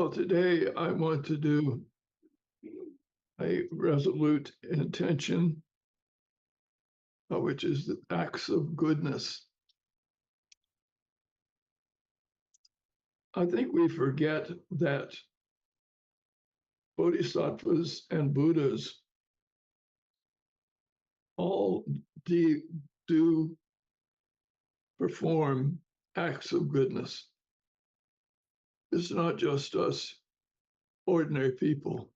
Well, today I want to do a resolute intention, which is the acts of goodness. I think we forget that bodhisattvas and Buddhas all do perform acts of goodness. It's not just us ordinary people.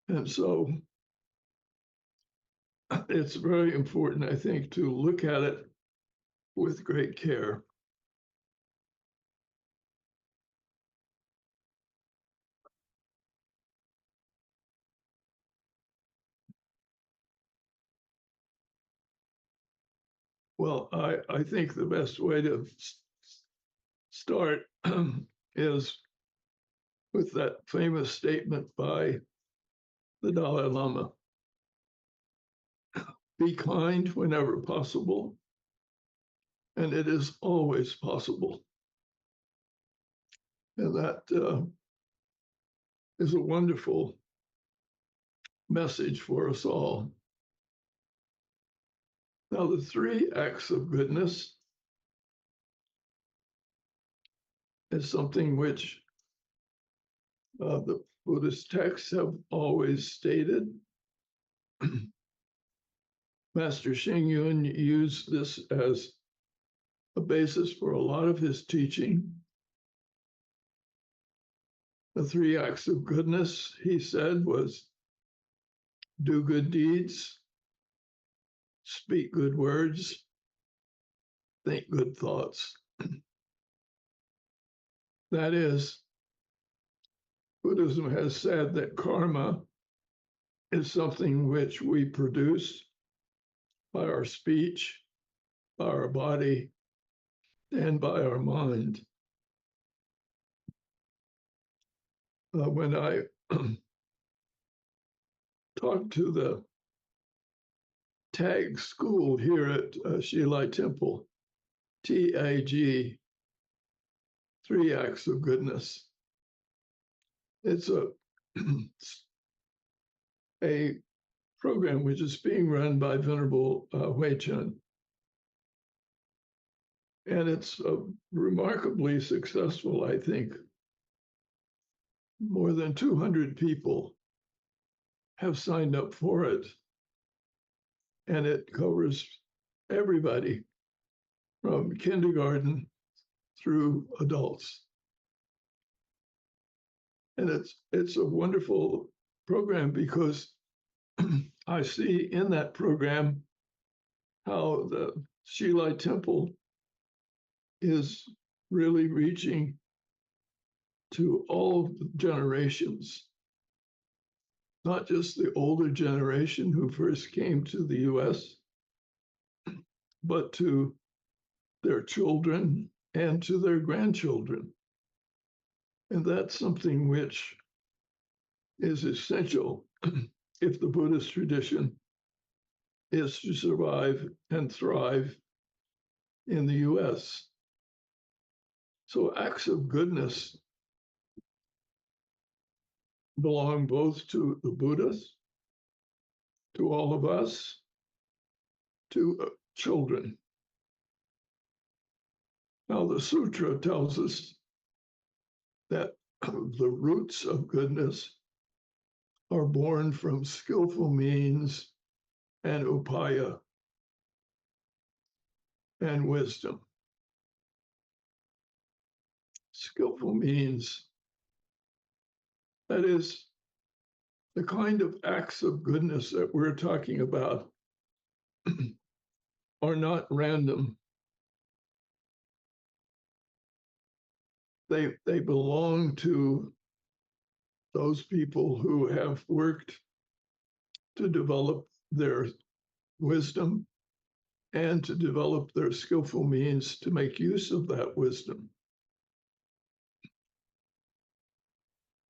And so it's very important, I think, to look at it with great care. Well, I think the best way to start is with that famous statement by the Dalai Lama. Be kind whenever possible, and it is always possible. And that is a wonderful message for us all. Now, the three acts of goodness is something which the Buddhist texts have always stated. Master Xing Yun used this as a basis for a lot of his teaching. The three acts of goodness, he said, was do good deeds, speak good words, think good thoughts. That is, Buddhism has said that karma is something which we produce by our speech, by our body, and by our mind. When I talked to the TAG school here at Shilai Temple, TAG, three acts of goodness. It's a program which is being run by Venerable Hui Chun. And it's remarkably successful, I think. More than 200 people have signed up for it. And it covers everybody from kindergarten through adults. And it's a wonderful program because I see in that program how the Shilai Temple is really reaching to all generations, not just the older generation who first came to the US, but to their children and to their grandchildren. And that's something which is essential if the Buddhist tradition is to survive and thrive in the US. So acts of goodness belong both to the Buddhists, to all of us, to children. Now, the sutra tells us that the roots of goodness are born from skillful means and upaya and wisdom. Skillful means, that is, the kind of acts of goodness that we're talking about are not random. They belong to those people who have worked to develop their wisdom and to develop their skillful means to make use of that wisdom.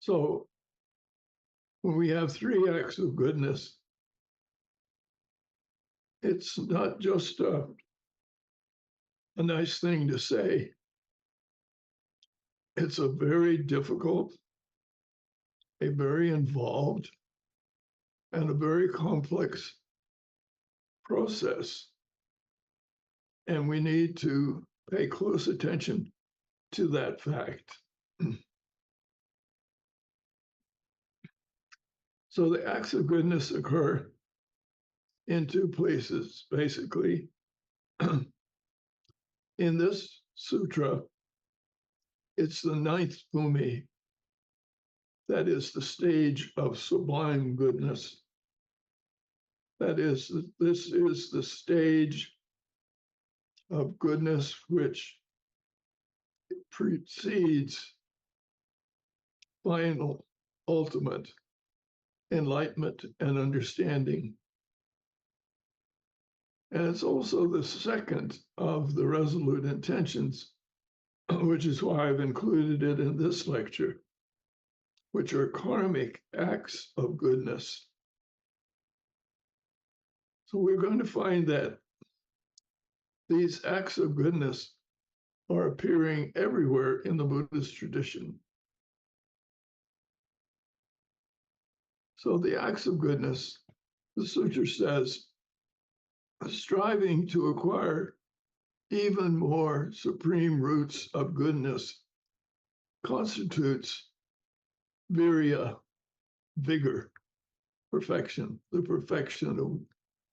So when we have three acts of goodness, it's not just a nice thing to say. It's a very difficult, a very involved, and a very complex process. And we need to pay close attention to that fact. So the acts of goodness occur in two places, basically. In this sutra, it's the ninth bhumi, that is the stage of sublime goodness. That is, this is the stage of goodness which precedes final, ultimate enlightenment and understanding. And it's also the second of the resolute intentions, which is why I've included it in this lecture, which are karmic acts of goodness. So we're going to find that these acts of goodness are appearing everywhere in the Buddhist tradition. So the acts of goodness, the sutra says, striving to acquire even more supreme roots of goodness constitutes virya, vigor, perfection, the perfection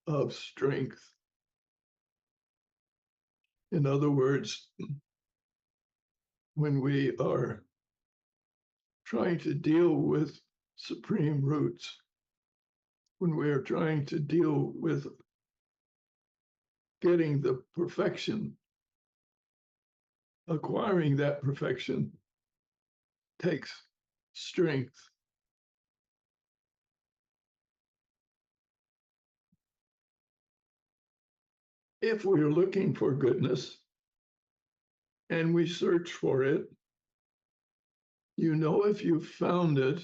of strength. In other words, when we are trying to deal with supreme roots, when we are trying to deal with getting the perfection, acquiring that perfection takes strength. If we're looking for goodness and we search for it, you know if you've found it,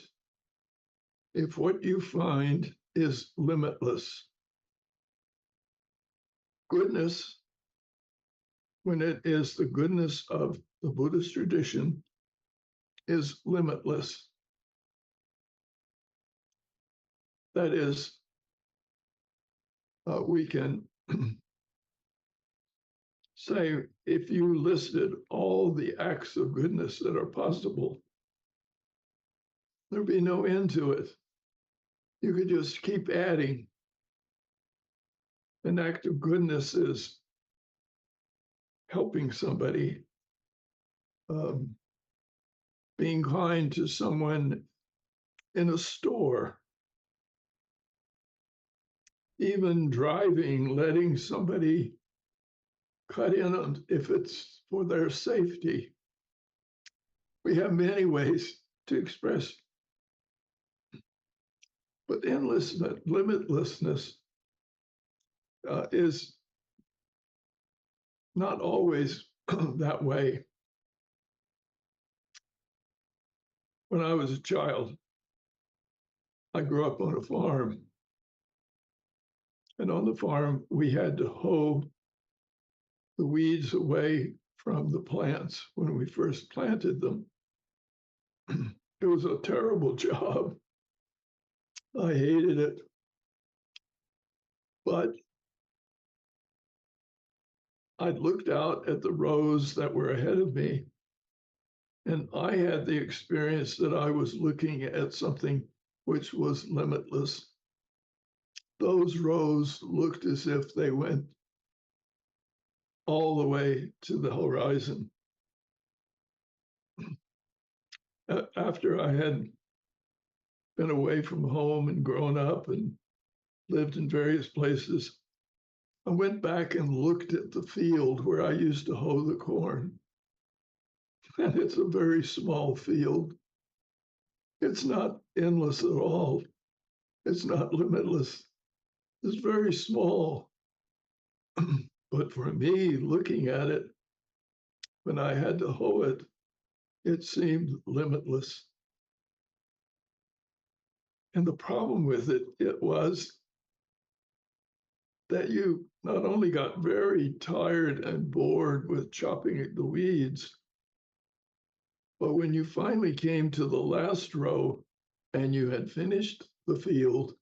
if what you find is limitless. Goodness, when it is the goodness of the Buddhist tradition, is limitless. That is, we can say, if you listed all the acts of goodness that are possible, there'd be no end to it. You could just keep adding. An act of goodness is helping somebody, being kind to someone in a store, even driving, letting somebody cut in on if it's for their safety. We have many ways to express, but endlessness, limitlessness is not always that way. When I was a child, I grew up on a farm. And on the farm, we had to hoe the weeds away from the plants when we first planted them. It was a terrible job. I hated it. But I looked out at the rows that were ahead of me, and I had the experience that I was looking at something which was limitless. Those rows looked as if they went all the way to the horizon. After I had been away from home and grown up and lived in various places, I went back and looked at the field where I used to hoe the corn. And it's a very small field. It's not endless at all. It's not limitless. It's very small. But for me, looking at it, when I had to hoe it, it seemed limitless. And the problem with it was that you not only got very tired and bored with chopping the weeds, But when you finally came to the last row and you had finished the field,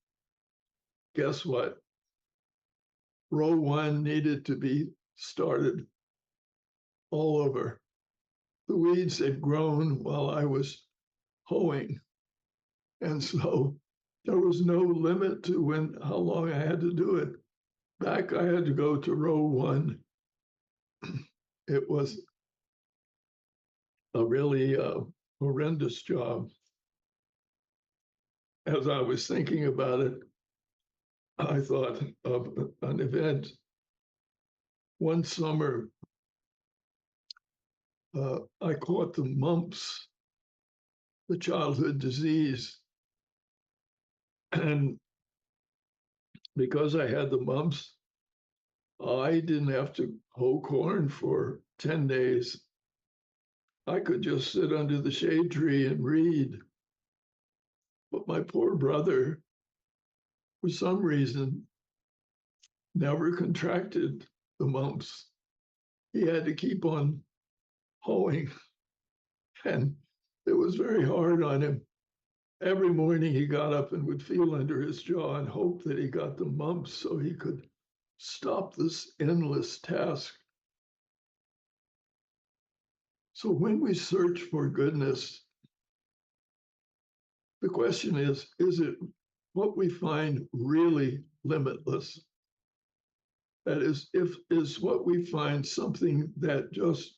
guess what? Row one needed to be started all over. The weeds had grown while I was hoeing. And so there was no limit to how long I had to do it. Back, I had to go to row one. It was a really horrendous job. As I was thinking about it, I thought of an event. One summer, I caught the mumps, the childhood disease. And because I had the mumps, I didn't have to hoe corn for 10 days. I could just sit under the shade tree and read. But my poor brother, for some reason, never contracted the mumps. He had to keep on hoeing, and it was very hard on him. Every morning he got up and would feel under his jaw and hope that he got the mumps so he could stop this endless task. So when we search for goodness, the question is it what we find really limitless? That is what we find something that just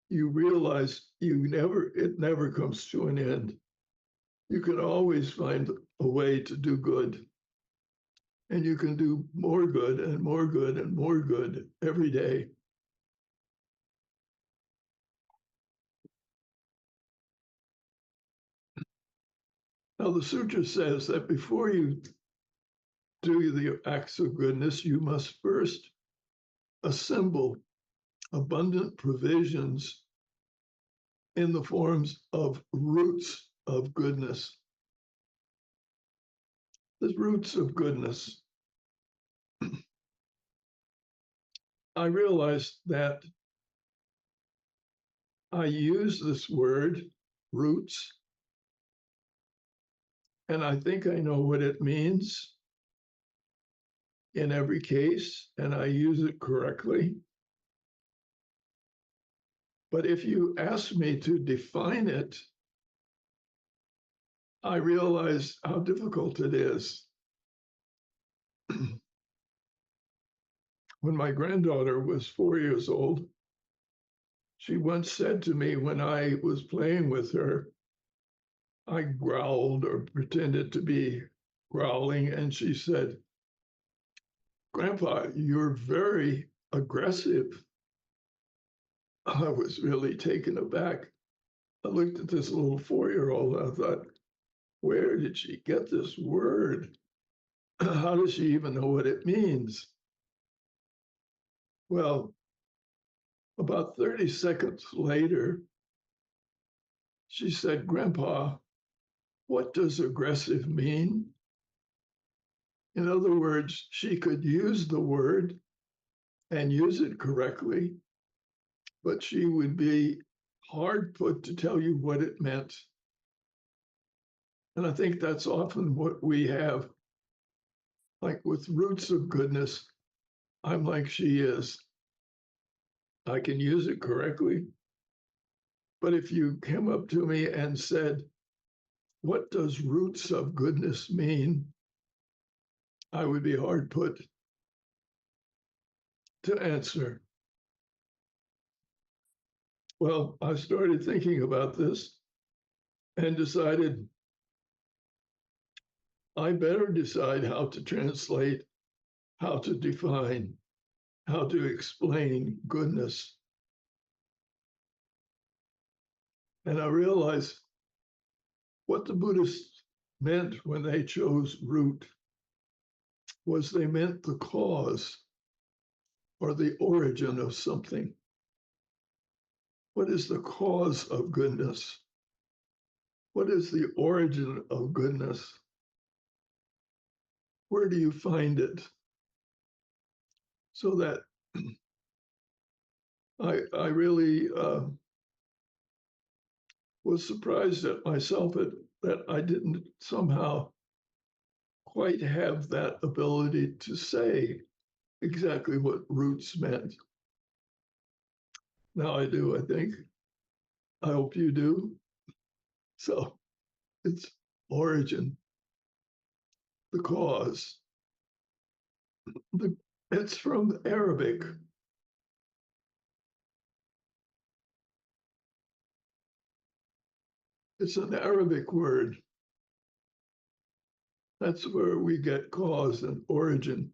you realize it never comes to an end. You can always find a way to do good. And you can do more good and more good and more good every day. Now, the sutra says that before you do the acts of goodness, you must first assemble abundant provisions in the forms of roots of goodness. The roots of goodness. I realized that I use this word, roots, and I think I know what it means in every case, and I use it correctly. But if you ask me to define it, I realize how difficult it is. When my granddaughter was 4 years old, she once said to me when I was playing with her, I growled or pretended to be growling, and she said, "Grandpa, you're very aggressive." I was really taken aback. I looked at this little 4-year-old and I thought, where did she get this word? How does she even know what it means? Well, about 30 seconds later, she said, "Grandpa, what does aggressive mean?" In other words, she could use the word and use it correctly, but she would be hard put to tell you what it meant. And I think that's often what we have. Like with roots of goodness, I'm like she is. I can use it correctly. But if you came up to me and said, "What does roots of goodness mean?" I would be hard put to answer. Well, I started thinking about this and decided I better decide how to translate, how to define, how to explain goodness. And I realized what the Buddhists meant when they chose root was they meant the cause or the origin of something. What is the cause of goodness? What is the origin of goodness? Where do you find it? So that I really was surprised at myself that I didn't somehow quite have that ability to say exactly what roots meant. Now I do, I think. I hope you do. So it's origin, the cause. It's from Arabic. It's an Arabic word. That's where we get cause and origin.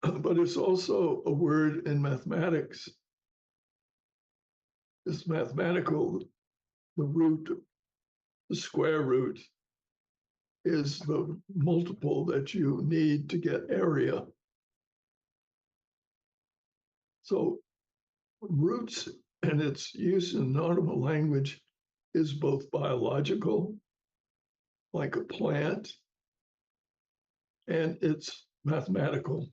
But it's also a word in mathematics. It's mathematical. The root, the square root, is the multiple that you need to get area. So roots and its use in nautical language is both biological, like a plant, and it's mathematical.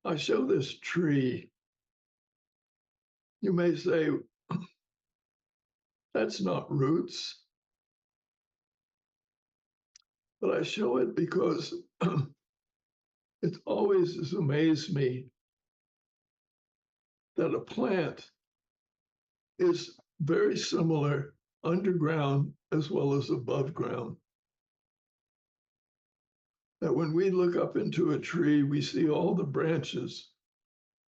I show this tree. You may say, that's not roots. But I show it because it always has amazed me that a plant is very similar underground as well as above ground. That when we look up into a tree, we see all the branches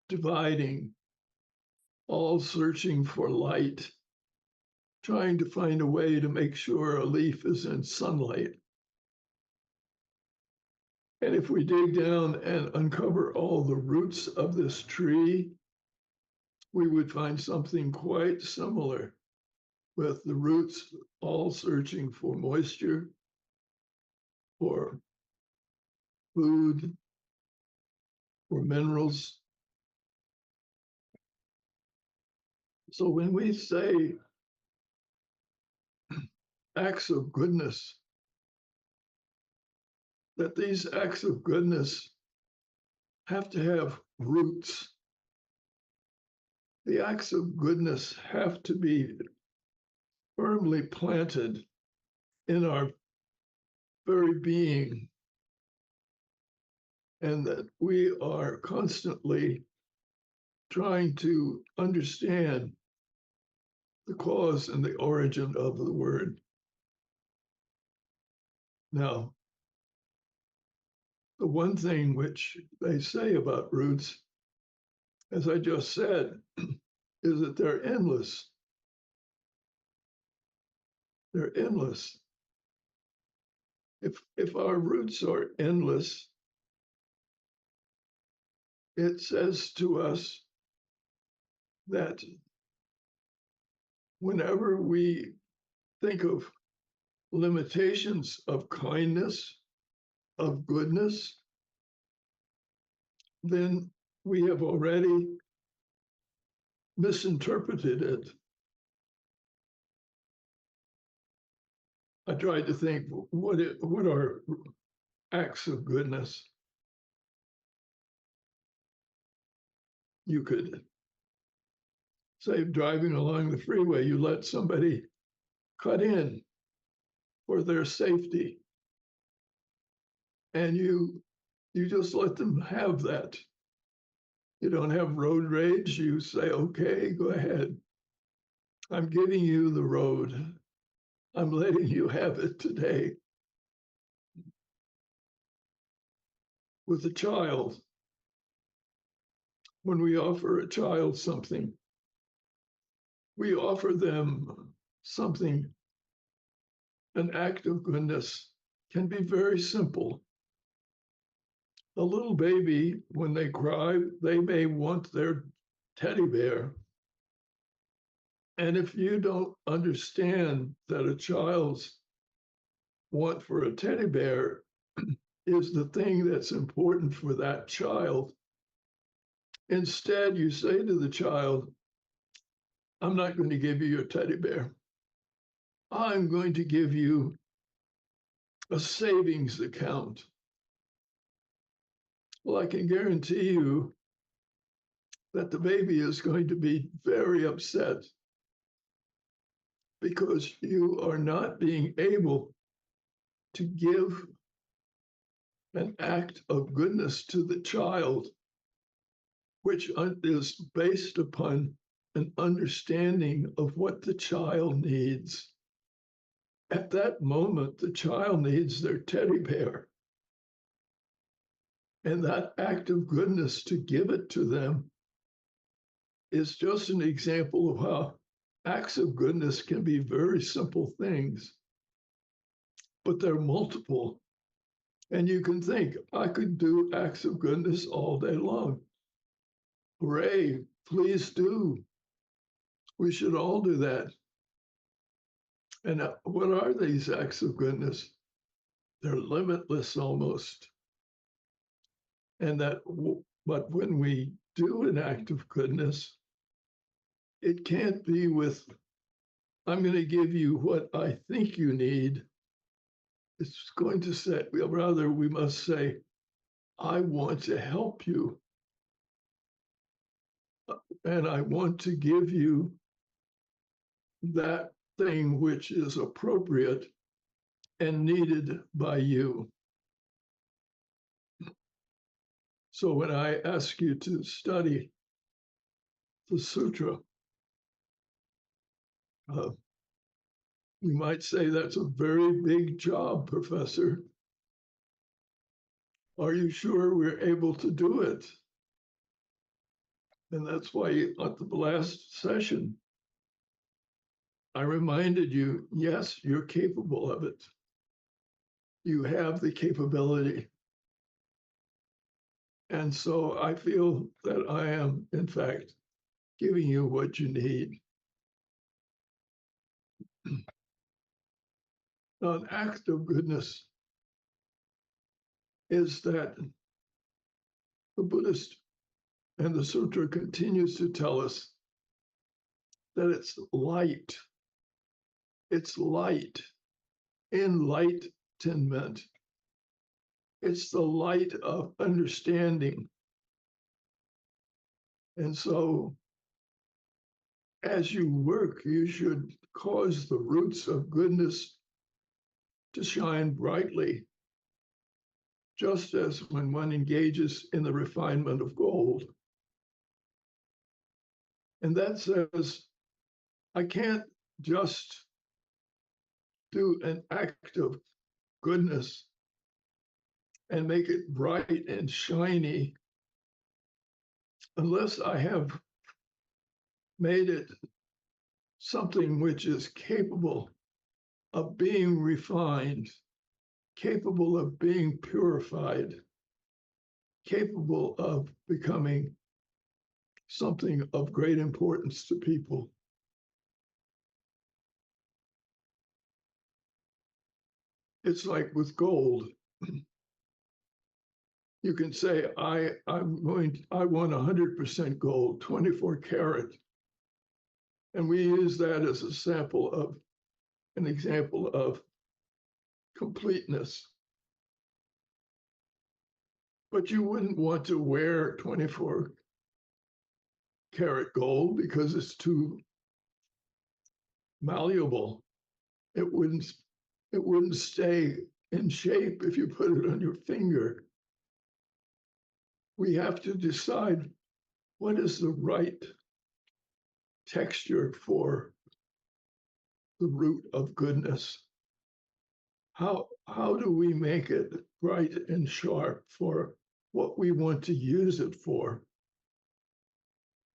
dividing, all searching for light, trying to find a way to make sure a leaf is in sunlight. And if we dig down and uncover all the roots of this tree, we would find something quite similar, with the roots all searching for moisture, for food, for minerals. So when we say acts of goodness, that these acts of goodness have to have roots. The acts of goodness have to be firmly planted in our very being, and that we are constantly trying to understand the cause and the origin of the word. Now, the one thing which they say about roots, as I just said, is that they're endless. They're endless. If our roots are endless, it says to us that whenever we think of limitations of kindness, of goodness, then we have already misinterpreted it. I tried to think, what are acts of goodness? You could say, driving along the freeway, you let somebody cut in for their safety, and you just let them have that. You don't have road rage. You say, okay, go ahead. I'm giving you the road. I'm letting you have it today. With a child, when we offer a child something, we offer them something. An act of goodness can be very simple. A little baby, when they cry, they may want their teddy bear. And if you don't understand that a child's want for a teddy bear is the thing that's important for that child, instead you say to the child, I'm not going to give you your teddy bear. I'm going to give you a savings account. Well, I can guarantee you that the baby is going to be very upset because you are not being able to give an act of goodness to the child, which is based upon an understanding of what the child needs. At that moment, the child needs their teddy bear. And that act of goodness to give it to them is just an example of how acts of goodness can be very simple things, but they're multiple. And you can think, I could do acts of goodness all day long. Hooray, please do. We should all do that. And what are these acts of goodness? They're limitless almost. And but when we do an act of goodness, it can't be with, I'm going to give you what I think you need. It's going to say, rather, we must say, I want to help you. And I want to give you that thing which is appropriate and needed by you. So when I ask you to study the sutra, you might say, that's a very big job, Professor. Are you sure we're able to do it? And that's why at the last session, I reminded you, yes, you're capable of it. You have the capability. And so I feel that I am, in fact, giving you what you need. Now, an act of goodness is that the Buddhist and the Sutra continues to tell us that it's light. It's light, enlightenment. It's the light of understanding. And so as you work, you should cause the roots of goodness to shine brightly, just as when one engages in the refinement of gold. And that says, I can't just do an act of goodness and make it bright and shiny unless I have made it something which is capable of being refined, capable of being purified, capable of becoming something of great importance to people. It's like with gold. You can say, I want 100% gold, 24 karat. And we use that as a sample of an example of completeness. But you wouldn't want to wear 24 karat gold because it's too malleable. It wouldn't stay in shape if you put it on your finger. We have to decide what is the right texture for the root of goodness. How do we make it bright and sharp for what we want to use it for?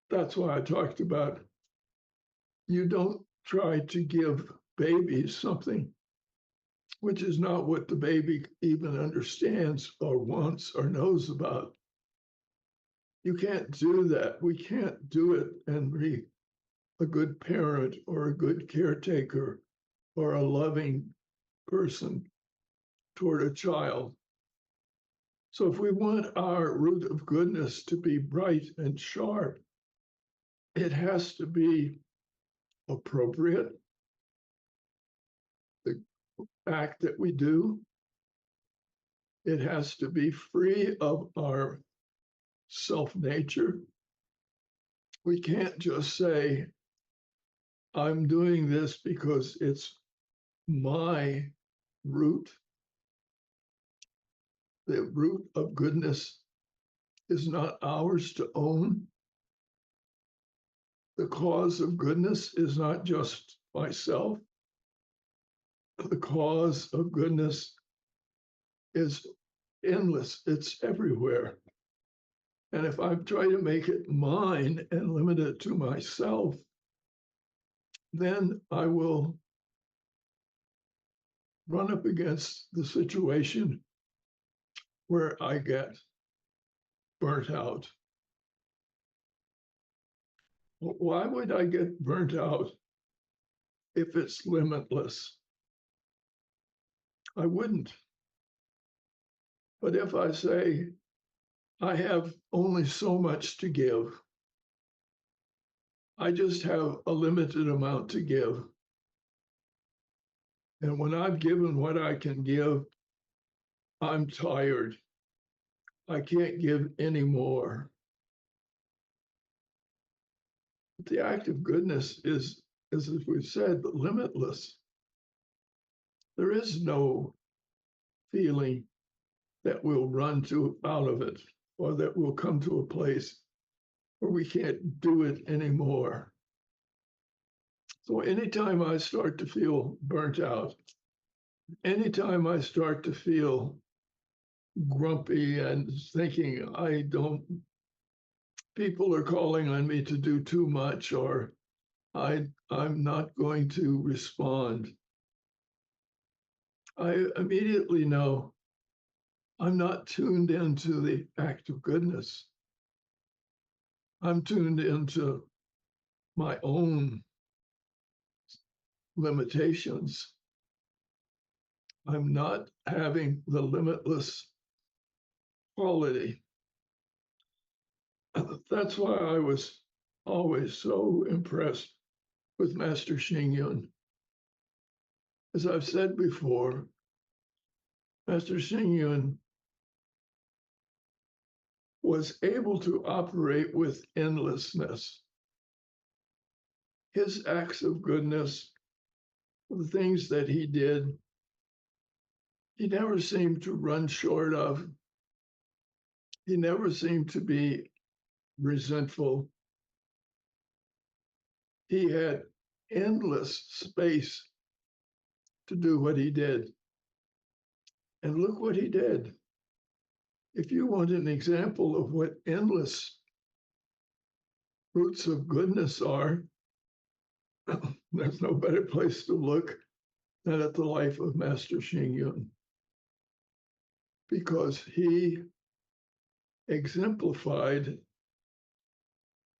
That's why I talked about, you don't try to give babies something which is not what the baby even understands or wants or knows about. You can't do that. We can't do it and be a good parent or a good caretaker or a loving person toward a child. So if we want our root of goodness to be bright and sharp, it has to be appropriate, the act that we do. It has to be free of our self-nature. We can't just say, I'm doing this because it's my root. The root of goodness is not ours to own. The cause of goodness is not just myself. The cause of goodness is endless, it's everywhere. And if I try to make it mine and limit it to myself, then I will run up against the situation where I get burnt out. Why would I get burnt out if it's limitless? I wouldn't. But if I say, I have only so much to give, I just have a limited amount to give. And when I've given what I can give, I'm tired. I can't give any more. The act of goodness is, as we've said, limitless. There is no feeling that we'll run to out of it, or that we'll come to a place where we can't do it anymore. So anytime I start to feel burnt out, anytime I start to feel grumpy and thinking people are calling on me to do too much, or I'm not going to respond, I immediately know I'm not tuned into the act of goodness. I'm tuned into my own limitations. I'm not having the limitless quality. That's why I was always so impressed with Master Xing Yun. As I've said before, Master Xing Yun was able to operate with endlessness. His acts of goodness, the things that he did, he never seemed to run short of. He never seemed to be resentful. He had endless space to do what he did. And look what he did. If you want an example of what endless roots of goodness are, there's no better place to look than at the life of Master Xing Yun, because he exemplified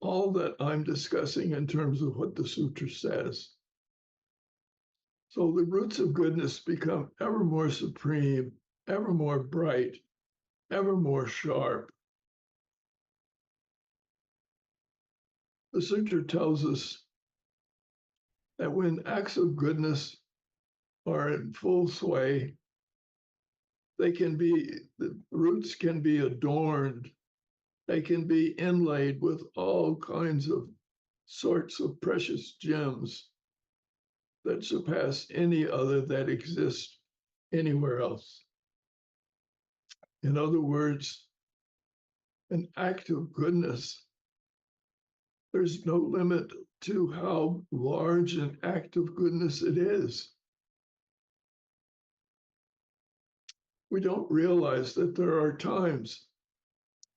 all that I'm discussing in terms of what the sutra says. So the roots of goodness become ever more supreme, ever more bright, ever more sharp. The sutra tells us that when acts of goodness are in full sway, the roots can be adorned, they can be inlaid with all kinds of sorts of precious gems that surpass any other that exist anywhere else. In other words, an act of goodness, there's no limit to how large an act of goodness it is. We don't realize that there are times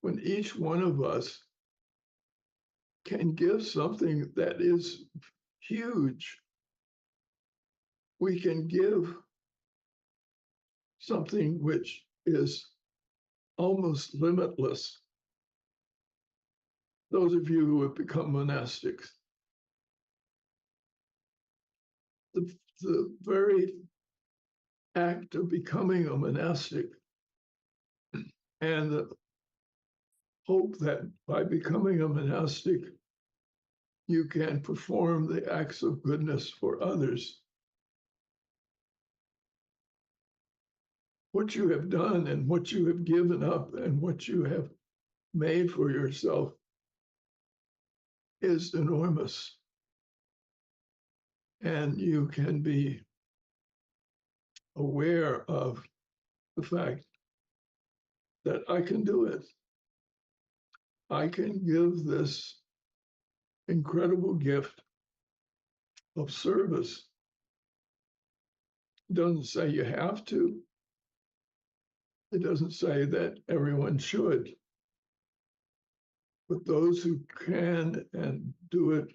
when each one of us can give something that is huge. We can give something which is almost limitless. Those of you who have become monastics, the very act of becoming a monastic and the hope that by becoming a monastic, you can perform the acts of goodness for others. What you have done and what you have given up and what you have made for yourself is enormous. And you can be aware of the fact that I can do it. I can give this incredible gift of service. It doesn't say you have to. It doesn't say that everyone should. But those who can and do it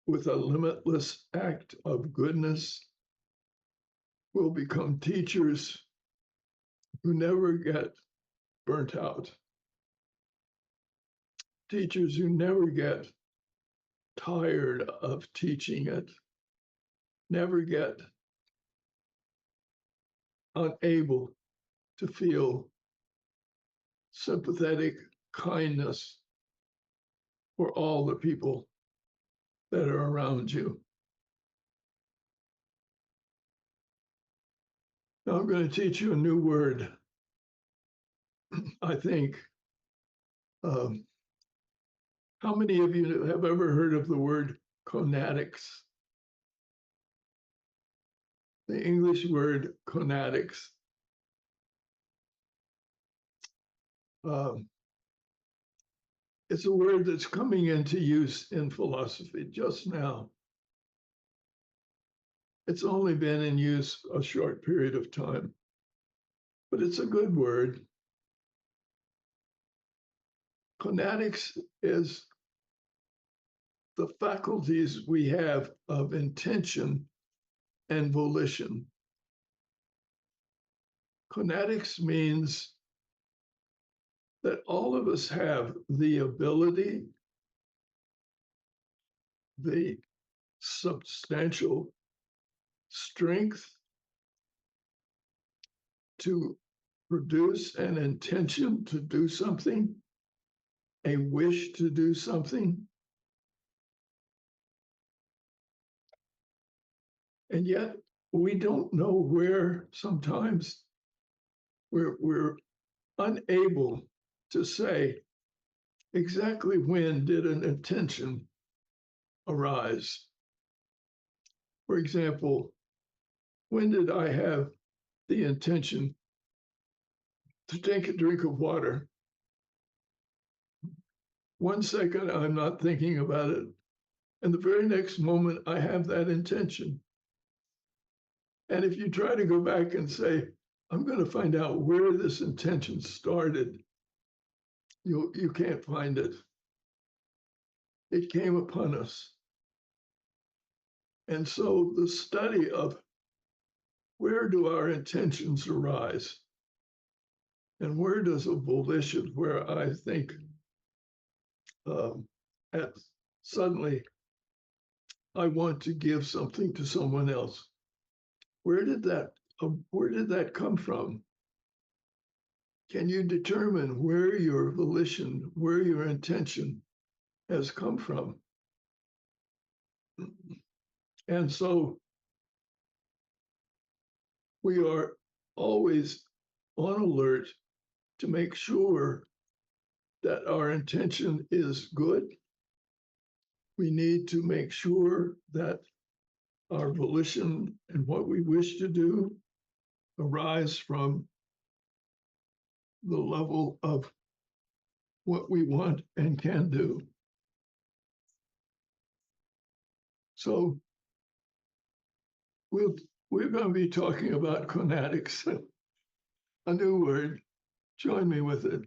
with a limitless act of goodness will become teachers who never get burnt out. Teachers who never get tired of teaching it, never get unable to feel sympathetic kindness for all the people that are around you. Now I'm going to teach you a new word. I think, how many of you have ever heard of the word conatics? The English word conatics. It's a word that's coming into use in philosophy just now. It's only been in use a short period of time, but it's a good word. Conatics is the faculties we have of intention and volition. Conatics means that all of us have the ability, the substantial strength to produce an intention to do something, a wish to do something. And yet we don't know where sometimes we're unable to say exactly when did an intention arise. For example, when did I have the intention to take a drink of water? 1 second, I'm not thinking about it. And the very next moment, I have that intention. And if you try to go back and say, I'm going to find out where this intention started, you can't find it. It came upon us. And so the study of where do our intentions arise and where does a volition, where I think suddenly I want to give something to someone else. Where did that come from? Can you determine where your volition, where your intention has come from? And so we are always on alert to make sure that our intention is good. We need to make sure that our volition and what we wish to do arise from the level of what we want and can do. So we're going to be talking about conatics, a new word. Join me with it.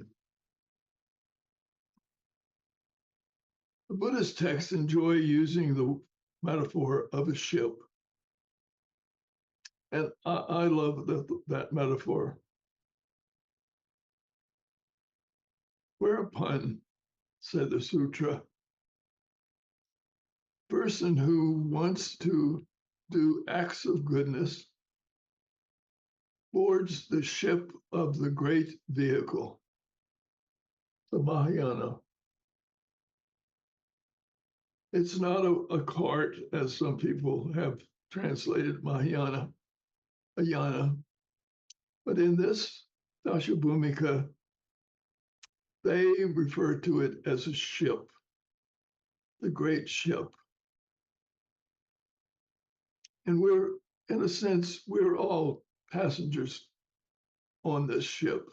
The Buddhist texts enjoy using the metaphor of a ship. And I love that metaphor. Whereupon, said the sutra, person who wants to do acts of goodness boards the ship of the great vehicle, the Mahayana. It's not a cart, as some people have translated Mahayana, a yana, but in this Dasabhumika, they refer to it as a ship, the great ship. And we're, in a sense, we're all passengers on this ship.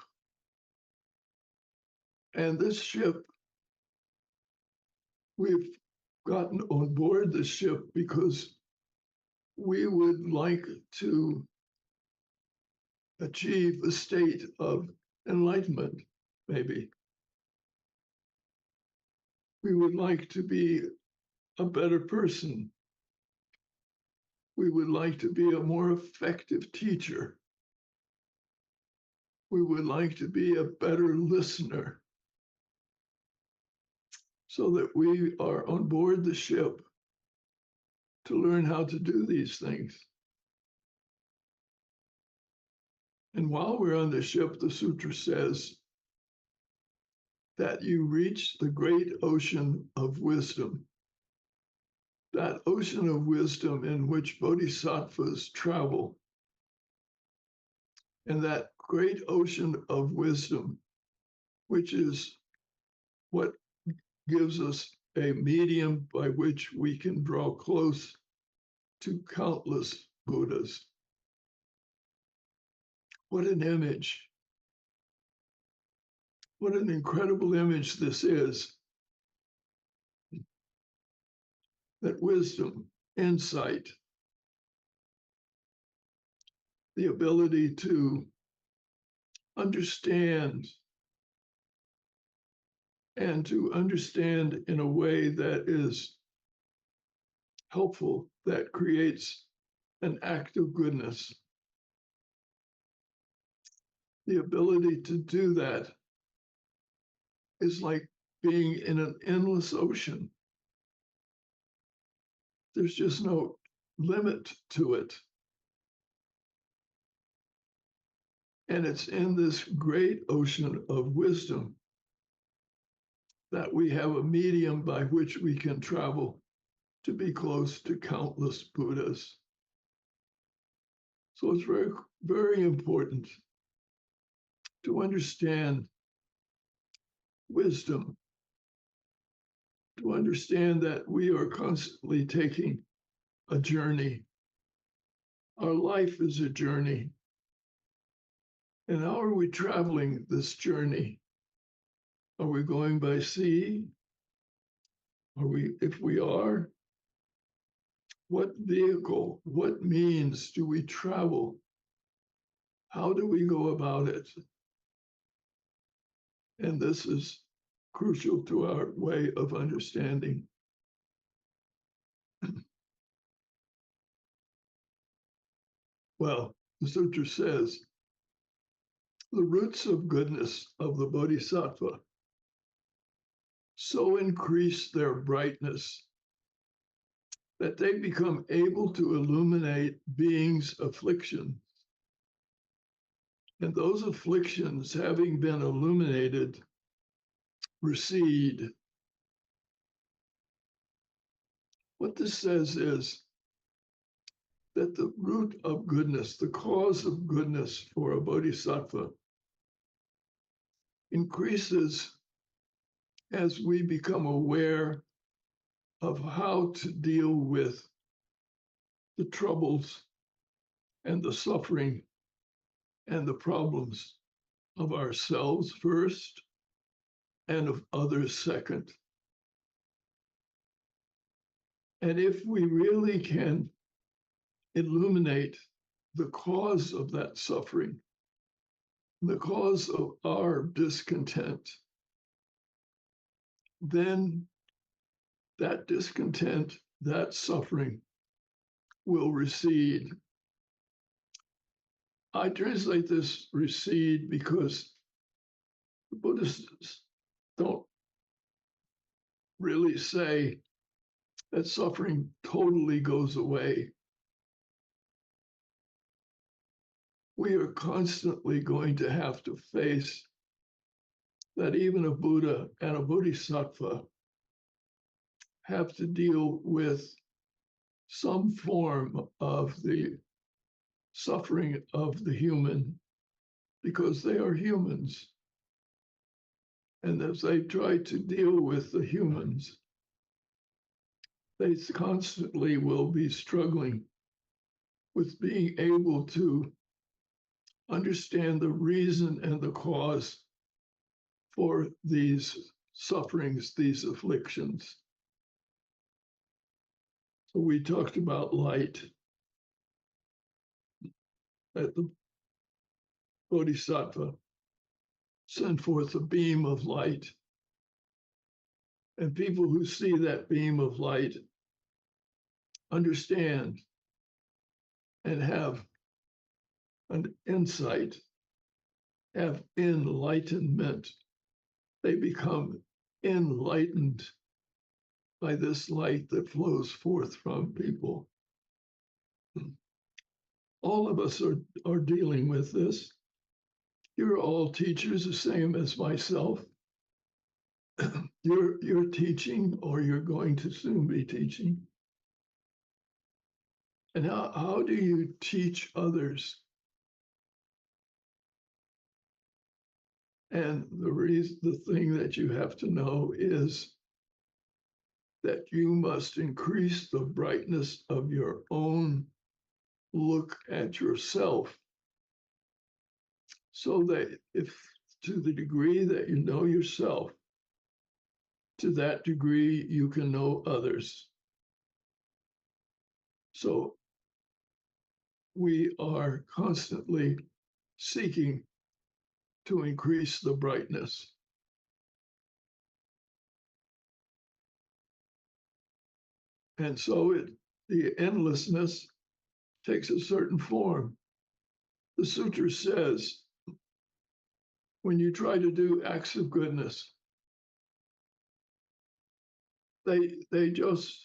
And this ship, we've gotten on board the ship because we would like to achieve a state of enlightenment, maybe. We would like to be a better person. We would like to be a more effective teacher. We would like to be a better listener so that we are on board the ship to learn how to do these things. And while we're on the ship, the sutra says that you reach the great ocean of wisdom. That ocean of wisdom in which bodhisattvas travel. And that great ocean of wisdom, which is what gives us a medium by which we can draw close to countless Buddhas. What an image. What an incredible image this is. That wisdom, insight, the ability to understand and to understand in a way that is helpful, that creates an act of goodness. The ability to do that is like being in an endless ocean. There's just no limit to it. And it's in this great ocean of wisdom that we have a medium by which we can travel to be close to countless Buddhas. So it's very, very important to understand wisdom, to understand that we are constantly taking a journey. Our life is a journey. And how are we traveling this journey? Are we going by sea? If we are, what vehicle, what means do we travel? How do we go about it? And this is crucial to our way of understanding. Well, the sutra says, the roots of goodness of the bodhisattva so increase their brightness that they become able to illuminate beings' afflictions. And those afflictions, having been illuminated, recede. What this says is that the root of goodness, the cause of goodness for a bodhisattva, increases as we become aware of how to deal with the troubles and the suffering and the problems of ourselves first and of others second. And if we really can illuminate the cause of that suffering, the cause of our discontent, then that discontent, that suffering will recede. I translate this recede because the Buddhists don't really say that suffering totally goes away. We are constantly going to have to face that even a Buddha and a Bodhisattva have to deal with some form of the suffering of the human because they are humans. And as they try to deal with the humans, they constantly will be struggling with being able to understand the reason and the cause for these sufferings, these afflictions. So we talked about light, that the Bodhisattva sent forth a beam of light. And people who see that beam of light understand and have an insight, have enlightenment. They become enlightened by this light that flows forth from people. All of us are dealing with this. You're all teachers, the same as myself. You're teaching, or you're going to soon be teaching. And how do you teach others? And the thing that you have to know is that you must increase the brightness of your own look at yourself, so that if to the degree that you know yourself, to that degree you can know others. So we are constantly seeking to increase the brightness. And so the endlessness takes a certain form. The sutra says, when you try to do acts of goodness, they just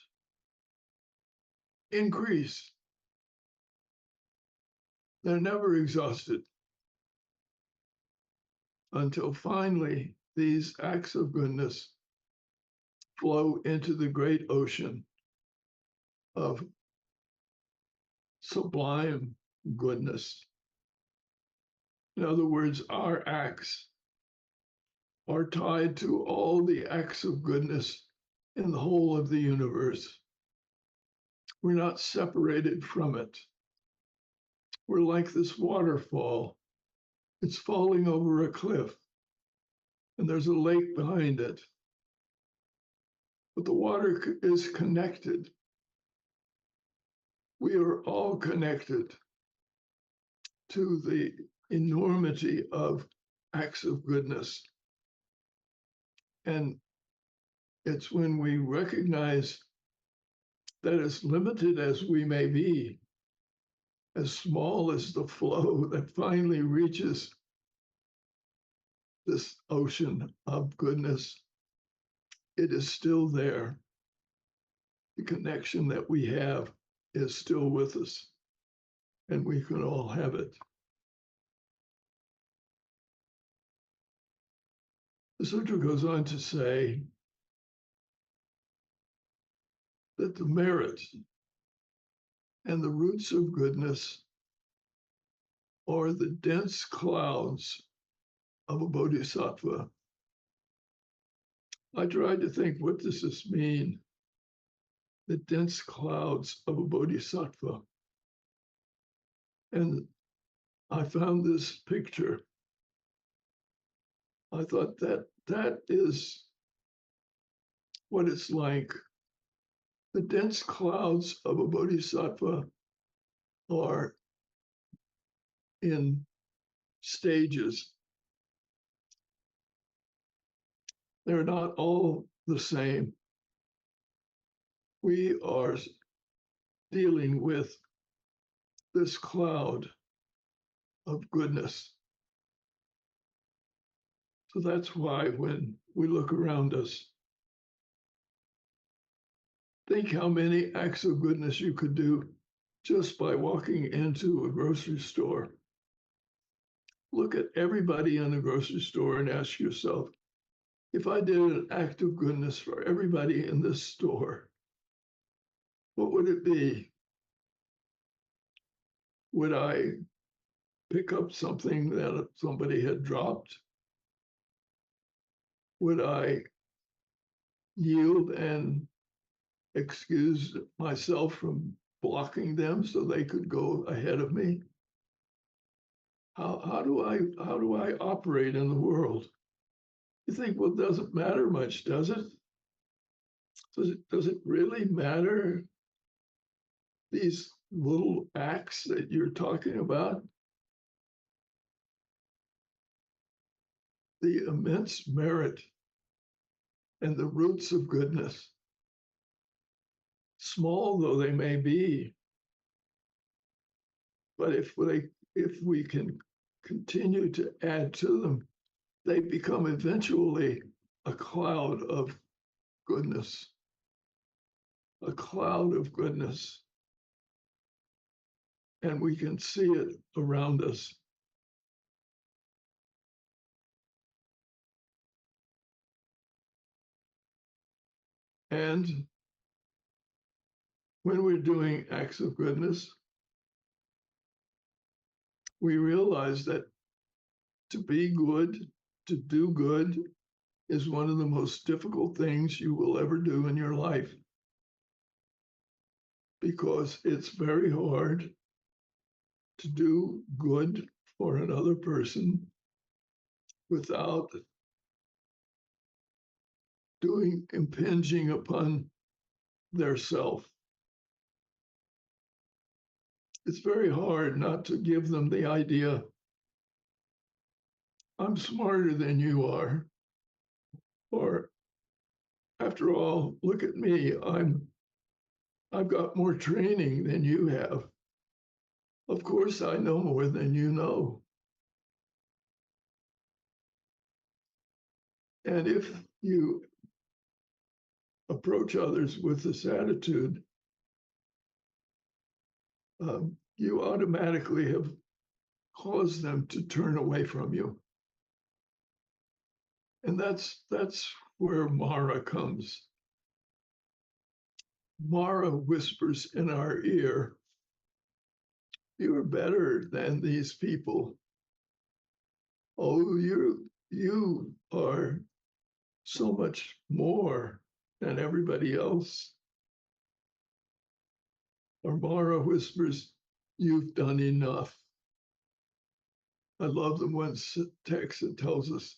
increase. They're never exhausted until finally these acts of goodness flow into the great ocean of sublime goodness. In other words, our acts are tied to all the acts of goodness in the whole of the universe. We're not separated from it. We're like this waterfall. It's falling over a cliff, and there's a lake behind it. But the water is connected. We are all connected to the enormity of acts of goodness. And it's when we recognize that as limited as we may be, as small as the flow that finally reaches this ocean of goodness, it is still there. The connection that we have is still with us, and we can all have it. The sutra goes on to say that the merits and the roots of goodness are the dense clouds of a bodhisattva. I tried to think, what does this mean? The dense clouds of a bodhisattva. And I found this picture. I thought that is what it's like. The dense clouds of a bodhisattva are in stages. They're not all the same. We are dealing with this cloud of goodness. So that's why when we look around us, think how many acts of goodness you could do just by walking into a grocery store. Look at everybody in the grocery store and ask yourself, if I did an act of goodness for everybody in this store, what would it be? Would I pick up something that somebody had dropped? Would I yield and excuse myself from blocking them so they could go ahead of me? How do I operate in the world? You think, well, it doesn't matter much, does it? Does it really matter, these little acts that you're talking about? The immense merit and the roots of goodness, small though they may be, but if we can continue to add to them, they become eventually a cloud of goodness, a cloud of goodness. And we can see it around us. And when we're doing acts of goodness, we realize that to be good, to do good, is one of the most difficult things you will ever do in your life, because it's very hard to do good for another person without impinging upon their self. It's very hard not to give them the idea, I'm smarter than you are, or after all, look at me, I've got more training than you have. Of course, I know more than you know. And if you approach others with this attitude, you automatically have caused them to turn away from you. And that's where Mara comes. Mara whispers in our ear, you're better than these people. Oh, you are so much more than everybody else. Or Mara whispers, you've done enough. I love the one text that tells us,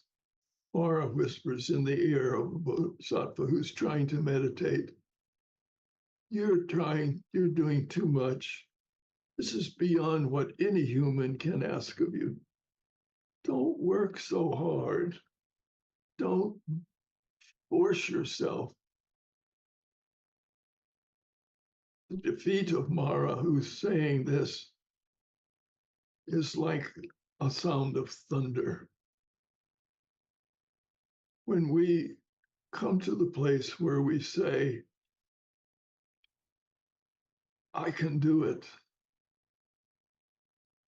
Mara whispers in the ear of a bodhisattva who's trying to meditate, you're doing too much. This is beyond what any human can ask of you. Don't work so hard. Don't force yourself. The defeat of Mara, who's saying this, is like a sound of thunder. When we come to the place where we say, I can do it.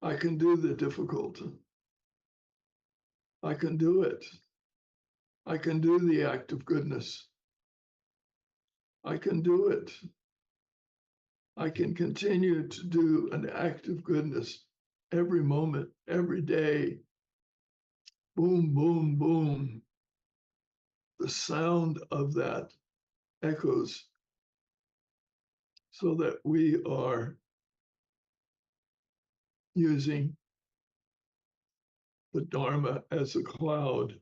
I can do the difficult. I can do it. I can do the act of goodness. I can do it. I can continue to do an act of goodness every moment, every day. Boom, boom, boom. The sound of that echoes so that we are using the Dharma as a cloud.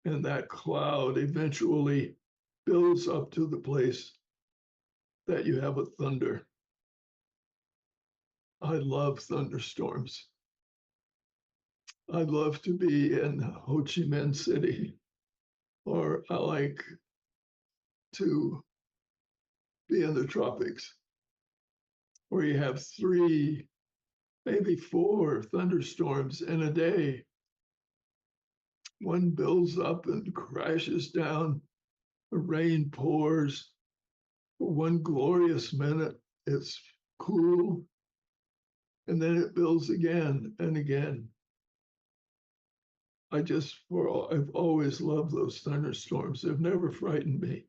And that cloud eventually builds up to the place that you have a thunder. I love thunderstorms. I love to be in Ho Chi Minh City, or I like to be in the tropics, where you have 3, maybe 4 thunderstorms in a day. One builds up and crashes down, the rain pours. For one glorious minute, it's cool, and then it builds again and again. I've always loved those thunderstorms. They've never frightened me.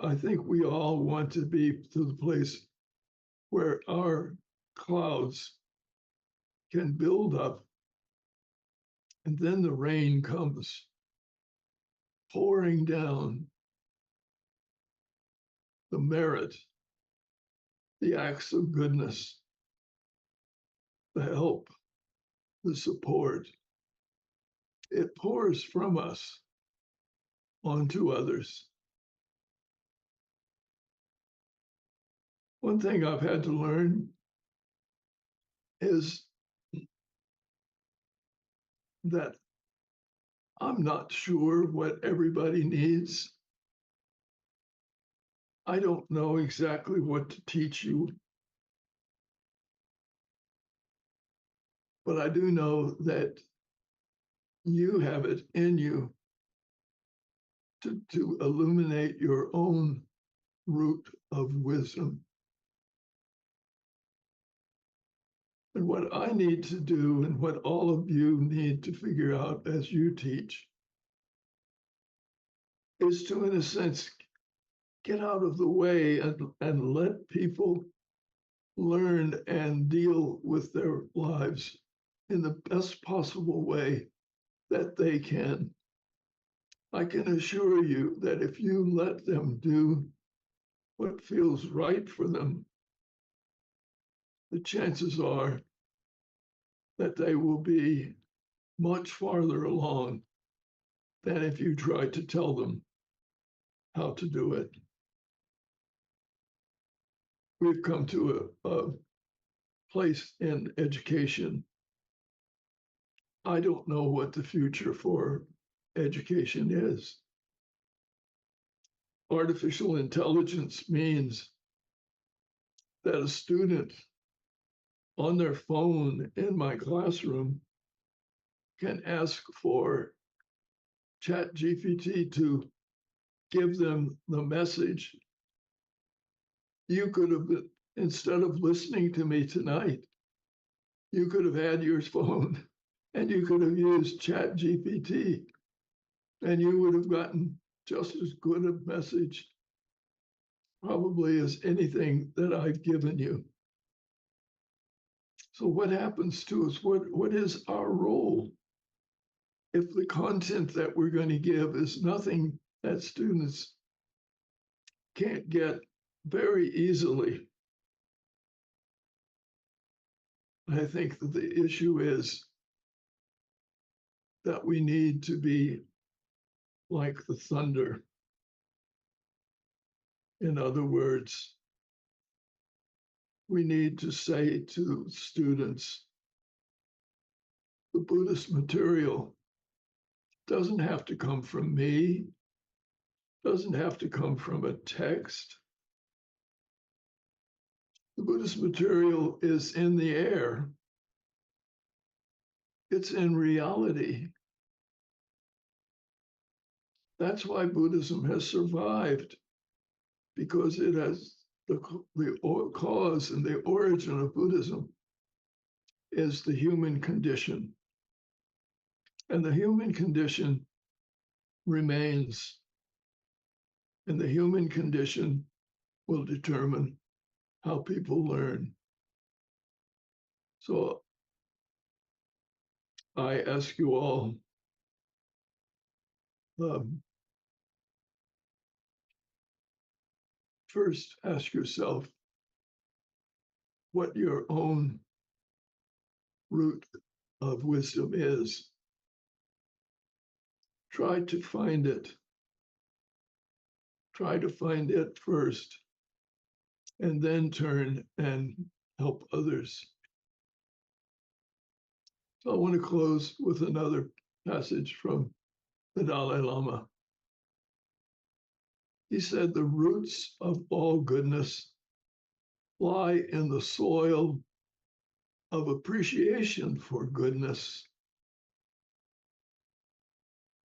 I think we all want to be to the place where our clouds can build up, and then the rain comes pouring down. the merit, the acts of goodness, the help, the support. It pours from us onto others. One thing I've had to learn is that I'm not sure what everybody needs. I don't know exactly what to teach you, but I do know that you have it in you to illuminate your own root of wisdom. And what I need to do, and what all of you need to figure out as you teach, is to, in a sense, get out of the way and let people learn and deal with their lives in the best possible way that they can. I can assure you that if you let them do what feels right for them, the chances are that they will be much farther along than if you try to tell them how to do it. We've come to a place in education. I don't know what the future for education is. Artificial intelligence means that a student on their phone in my classroom can ask for ChatGPT to give them the message. You could have, instead of listening to me tonight, you could have had your phone and you could have used ChatGPT and you would have gotten just as good a message probably as anything that I've given you. So what happens to us? What is our role? If the content that we're going to give is nothing that students can't get very easily, I think that the issue is that we need to be like the thunder. In other words, we need to say to students, the Buddhist material doesn't have to come from me, doesn't have to come from a text. The Buddhist material is in the air. It's in reality. That's why Buddhism has survived, because it has the cause and the origin of Buddhism is the human condition. And the human condition remains. And the human condition will determine how people learn. So I ask you all, first ask yourself what your own root of wisdom is. Try to find it. Try to find it first, and then turn and help others. So I want to close with another passage from the Dalai Lama. He said, the roots of all goodness lie in the soil of appreciation for goodness.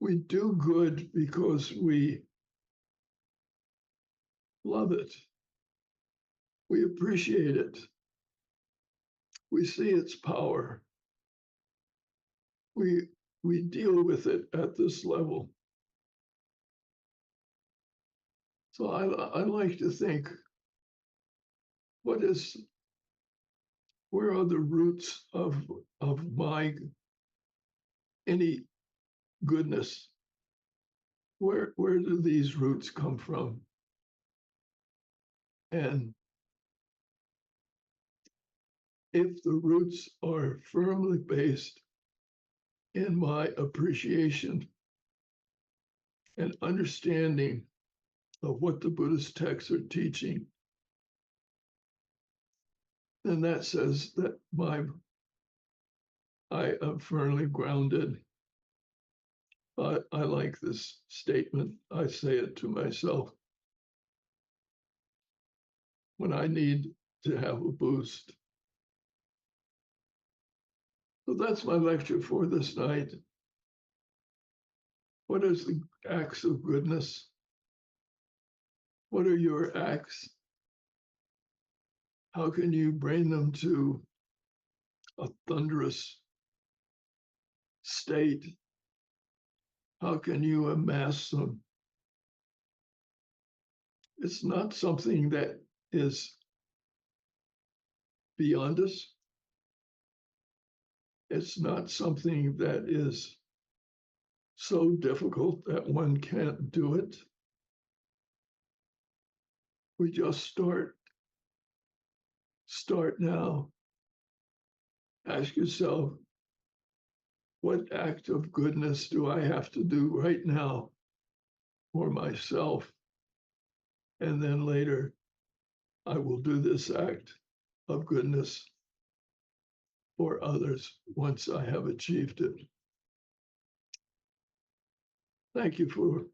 We do good because we love it. We appreciate it. We see its power. We deal with it at this level. So I like to think, where are the roots of my any goodness? Where do these roots come from? And if the roots are firmly based in my appreciation and understanding of what the Buddhist texts are teaching, then that says that I am firmly grounded. I like this statement. I say it to myself when I need to have a boost. So that's my lecture for this night. What is the acts of goodness? What are your acts? How can you bring them to a thunderous state? How can you amass them? It's not something that is beyond us. It's not something that is so difficult that one can't do it. We just start. Start now. Ask yourself, what act of goodness do I have to do right now for myself? And then later, I will do this act of goodness for others once I have achieved it. Thank you for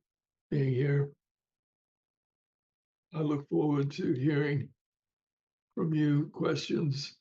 being here. I look forward to hearing from you questions